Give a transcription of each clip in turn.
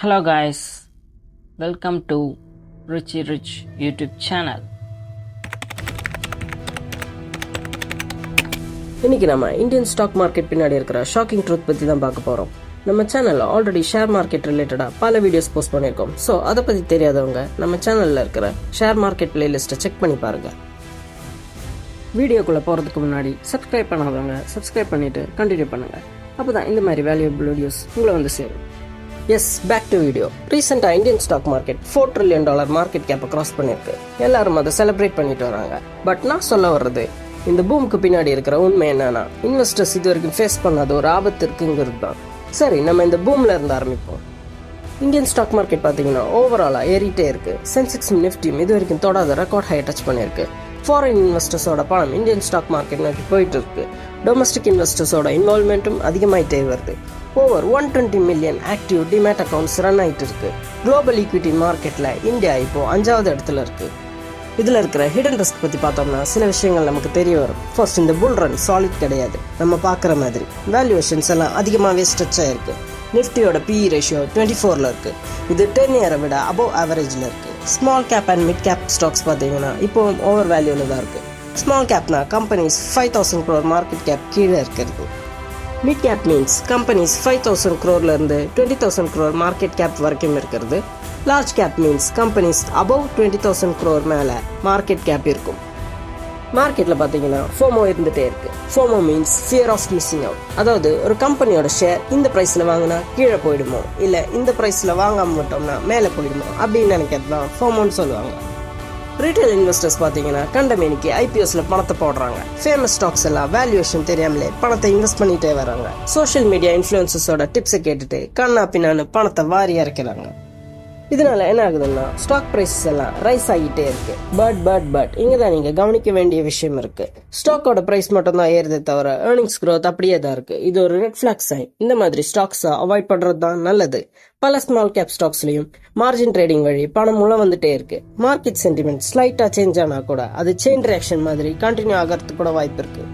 Hello guys, welcome to Richie Rich YouTube channel. இன்னைக்கு நம்ம Indian stock market பின்னாடி இருக்கிற ஷாக்கிங் ட்ரூத் பத்தி தான் பார்க்க போறோம். நம்ம சேனல்ல ஆல்ரெடி ஷேர் மார்க்கெட் ரிலேட்டடா பல வீடியோஸ் போஸ்ட் பண்ணிருக்கோம். சோ அதை பத்தி தெரியாதவங்க நம்ம சேனல்ல இருக்கிற ஷேர் மார்க்கெட் பிளேலிஸ்ட்டை செக் பண்ணி பாருங்க. வீடியோக்குள்ள போறதுக்கு முன்னாடி சப்ஸ்கிரைப் பண்ணாதவங்க சப்ஸ்கிரைப் பண்ணிட்டு கண்டினியூ பண்ணுங்க. அப்பதான் இந்த மாதிரி வேல்யூபிள் வீடியோஸ் உங்களை வந்து சேரும். Yes, back to video. ரீசெண்டா Indian stock market $4 trillion market கேப்பை கிராஸ் பண்ணிருக்கு. எல்லாரும் அதை செலிப்ரேட் பண்ணிட்டு வராங்க. பட் நான் சொல்ல வர்றது, இந்த பூமுக்கு பின்னாடி இருக்கிற உண்மை என்னன்னா, இன்வெஸ்டர்ஸ் இது வரைக்கும் ஃபேஸ் பண்ணாத ஒரு ஆபத்து இருக்குங்கிறது தான். சரி, நம்ம இந்த பூம்ல இருந்து ஆரம்பிப்போம். இந்தியன் ஸ்டாக் மார்க்கெட் பார்த்தீங்கன்னா ஓவராலா ஏறிட்டே இருக்கு. சென்செக்ஸ் நிஃப்டியும் இது வரைக்கும் தொடாத ரெக்கார்ட் ஹை டச் பண்ணிருக்கு. ஃபாரின் இன்வெஸ்டர்ஸோட பணம் இந்தியன் ஸ்டாக் மார்க்கெட் நோக்கி போயிட்டு இருக்கு. டொமஸ்டிக் இன்வெஸ்டர்ஸோட இன்வால்வ்மெண்ட்டும் அதிகமாயிட்டே வருது. Over 120 million active demat accounts run ஆயிட்டு இருக்கு. குளோபல் ஈக்விட்டி மார்க்கெட்ல இந்தியா இப்போ 5வது இடத்துல இருக்கு. இதுல இருக்கிற ஹிடன் ரிஸ்க் பத்தி பார்த்தோம்னா சில விஷயங்கள் நமக்கு தெரிய வரும். ஃபர்ஸ்ட், இந்த புல் ரன் சாலிட் கிடையாது. நம்ம பார்க்குற மாதிரி வேல்யூவேஷன்ஸ் எல்லாம் அதிகமாகவே ஸ்ட்ரெச் ஆயிருக்கு. நிஃப்டியோட PE ரேஷியோ 24ல இருக்கு. இது 10 இயரை விட அபவ் ஆவரேஜ்ல இருக்கு. Small cap and mid cap stocks பார்த்தீங்கன்னா இப்போ ஓவர் வேல்யூல தான் இருக்கு. ஸ்மால் கேப்னா கம்பெனிஸ் 5,000 crore மார்க்கெட் கேப் கீழே இருக்கிறது. Mid cap means companies 5,000 crore இருந்து 20,000 crore மார்க்கெட் கேப் வரைக்கும் இருக்கிறது. Large cap means companies above 20,000 crore மேல மார்க்கெட் கேப் இருக்கும். மார்க்கெட்ல பாத்தீங்கன்னா FOMO இருந்துட்டே இருக்கு. FOMO means fear of missing out. அதாவது ஒரு கம்பெனியோட ஷேர் இந்த பிரைஸ்ல வாங்கினா கீழே போயிடுமோ, இல்ல இந்த பிரைஸ்ல வாங்காம விட்டோம்னா மேலே போயிடுமோ அப்படின்னு நினைக்கிறது தான் FOMOன்னு சொல்லுவாங்க. ரீட்டைல் இன்வெஸ்டர்ஸ் பார்த்தீங்கன்னா கண்டமேனிக்கு IPOஸ்ல பணத்தை போடுறாங்க. ஃபேமஸ் ஸ்டாக்ஸ் எல்லாம் வேல்யூவேஷன் தெரியாமலே பணத்தை இன்வெஸ்ட் பண்ணிட்டே வராங்க. சோஷியல் மீடியா இன்ஃப்ளூயன்சர்ஸோட டிப்ஸை கேட்டுட்டு கண்ணா பின்னான்னு பணத்தை வாரி இறக்கிறாங்க. இதனால என்ன ஆகுதுன்னா, ஸ்டாக் பிரைசஸ் எல்லாம் ரைஸ் ஆகிட்டே இருக்கு. பட் இங்கதான் நீங்க கவனிக்க வேண்டிய விஷயம் இருக்கு. ஸ்டாக்கோட பிரைஸ் மட்டும் தான் ஏறுதே தவிர ஏர்னிங்ஸ் growth அப்படியே தான் இருக்கு. இது ஒரு ரெட் ஃபிளாக் சைன். இந்த மாதிரி ஸ்டாக்ஸ் அவாய்ட் பண்றது தான் நல்லது. பல ஸ்மால் கேப் ஸ்டாக்ஸ்லயும் மார்ஜின் ட்ரேடிங் வழி பணம் உள்ள வந்துட்டே இருக்கு. மார்க்கெட் சென்டிமெண்ட் ஸ்லைட்டா சேஞ்ச் ஆனா கூட அது செயின் ரியாக்ஷன் மாதிரி கண்டினியூ ஆகிறதுக்கு கூட வாய்ப்பு இருக்கு.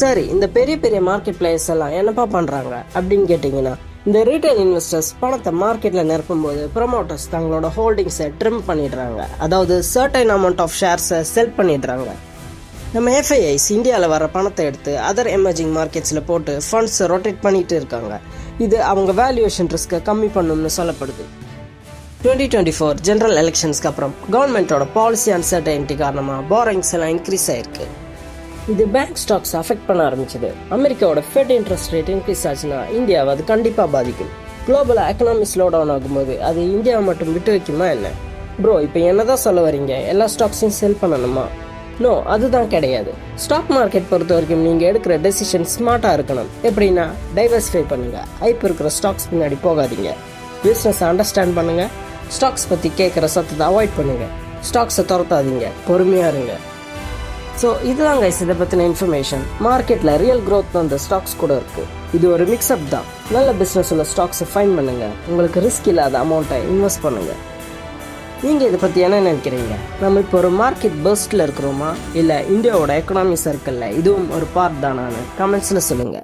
சரி, இந்த பெரிய பெரிய மார்க்கெட் பிளேயர்ஸ் எல்லாம் என்னப்பா பண்றாங்க அப்படின்னு கேட்டீங்கன்னா, இந்த ரீட்டைல் இன்வெஸ்டர்ஸ் பணத்தை மார்க்கெட்ல நிரப்பும் போது ப்ரமோட்டர்ஸ் தங்களோட ஹோல்டிங்ஸை ட்ரிம் பண்ணிடுறாங்க. அதாவது சர்டைன் அமௌண்ட் ஆஃப் ஷேர்ஸை செல் பண்ணிடுறாங்க. நம்ம FIIs இந்தியாவில் வர பணத்தை எடுத்து அதர் எமர்ஜிங் மார்க்கெட்ஸில் போட்டு ஃபண்ட்ஸை ரொட்டேட் பண்ணிட்டு இருக்காங்க. இது அவங்க வேல்யூவேஷன் ரிஸ்க்கை கம்மி பண்ணும்னு சொல்லப்படுது. 2024 ஜெனரல் எலெக்ஷன்ஸ்க்கு அப்புறம் கவர்மெண்டோட பாலிசி அன்சர்டைனிட்டி காரணமாக பாரோயிங்ஸ் எல்லாம் இன்க்ரீஸ் ஆயிருக்கு. இது பேங்க் ஸ்டாக்ஸ் அஃபெக்ட் பண்ண ஆரம்பிச்சது. அமெரிக்காவோட ஃபெட் இன்ட்ரெஸ்ட் ரேட் இன்க்ரீஸ் ஆச்சுன்னா இந்தியாவை அது கண்டிப்பா பாதிக்கும். குளோபலா எக்கனாமி ஸ்லோ டவுன் ஆகும்போது அது இந்தியாவை மட்டும் விட்டு வைக்குமா என்ன? ப்ரோ, இப்போ என்னதான் சொல்ல வரீங்க, எல்லா ஸ்டாக்ஸையும் செல் பண்ணணுமா? நோ, அதுதான் கிடையாது. ஸ்டாக் மார்க்கெட் பொறுத்த வரைக்கும் நீங்க எடுக்கிற டெசிஷன் ஸ்மார்ட்டா இருக்கணும். எப்படின்னா, டைவர்சிஃபை பண்ணுங்க. ஐப் இருக்கிற ஸ்டாக்ஸ் பின்னாடி போகாதீங்க. பிசினஸ் அண்டர்ஸ்டாண்ட் பண்ணுங்க. ஸ்டாக்ஸ் பத்தி கேட்கிற சத்தத்தை அவாய்ட் பண்ணுங்க. ஸ்டாக்ஸை துரத்தாதீங்க, பொறுமையா இருங்க. ஸோ இதுதான் கைஸ் இதை பற்றின இன்ஃபர்மேஷன். மார்க்கெட்டில் ரியல் க்ரோத் அந்த ஸ்டாக்ஸ் கூட இருக்கு. இது ஒரு மிக்ஸ்அப் தான். நல்ல பிஸ்னஸ் உள்ள ஸ்டாக்ஸை ஃபைன் பண்ணுங்க. உங்களுக்கு ரிஸ்க் இல்லாத அமௌண்ட்டை இன்வெஸ்ட் பண்ணுங்க. நீங்கள் இதை பற்றி என்ன நினைக்கிறீங்க? நம்ம இப்போ ஒரு மார்க்கெட் பர்ஸ்ட்ல இருக்கிறோமா, இல்லை இந்தியாவோட எக்கனாமி சர்க்கிளில் இதுவும் ஒரு பார்ட் தானான்னு கமெண்ட்ஸில் சொல்லுங்க.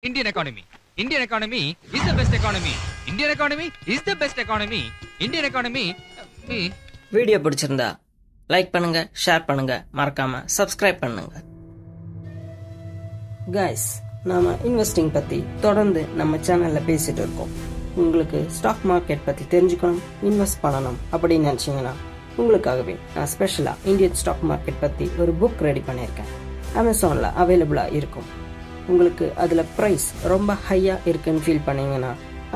Indian economy is the best economy. Indian economy is the best economy. Indian economy. Video பிடிச்சிருந்தா லைக் பண்ணுங்க, ஷேர் பண்ணுங்க, மறக்காம சப்ஸ்கிரைப் பண்ணுங்க. கைஸ், நாம இன்வெஸ்டிங் பத்தி தொடர்ந்து நம்ம சேனல்ல பேசிட்டு இருக்கோம். உங்களுக்கு ஸ்டாக் மார்க்கெட் பத்தி தெரிஞ்சுக்கணும், இன்வெஸ்ட் பண்ணணும் அப்படின்னு நினைச்சீங்கன்னா உங்களுக்காகவே நான் ஸ்பெஷலா இந்தியன் ஸ்டாக் மார்க்கெட் பத்தி ஒரு புக் ரெடி பண்ணியிருக்கேன். அமேசான்ல அவைலபிளா இருக்கும். உங்களுக்கு அதுல பிரைஸ் ரொம்ப ஹையா இருக்குன்னு ஃபீல் பண்ணீங்கன்னா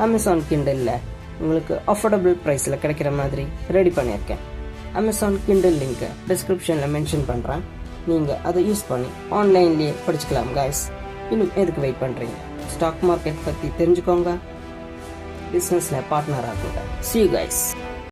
அமேசான் கிண்டல்ல உங்களுக்கு அஃபோர்டபுள் பிரைஸ்ல கிடைக்கிற மாதிரி ரெடி பண்ணியிருக்கேன். அமேசான் கிண்டல் லிங்க் டிஸ்கிரிப்ஷனில் மென்ஷன் பண்ணுறேன். நீங்கள் அதை யூஸ் பண்ணி ஆன்லைன்லேயே படிச்சுக்கலாம் கைஸ். இன்னும் எதுக்கு வெயிட் பண்ணுறீங்க? ஸ்டாக் மார்க்கெட் பற்றி தெரிஞ்சுக்கோங்க, பிஸ்னஸில் பார்ட்னர் ஆகுங்க. See you guys.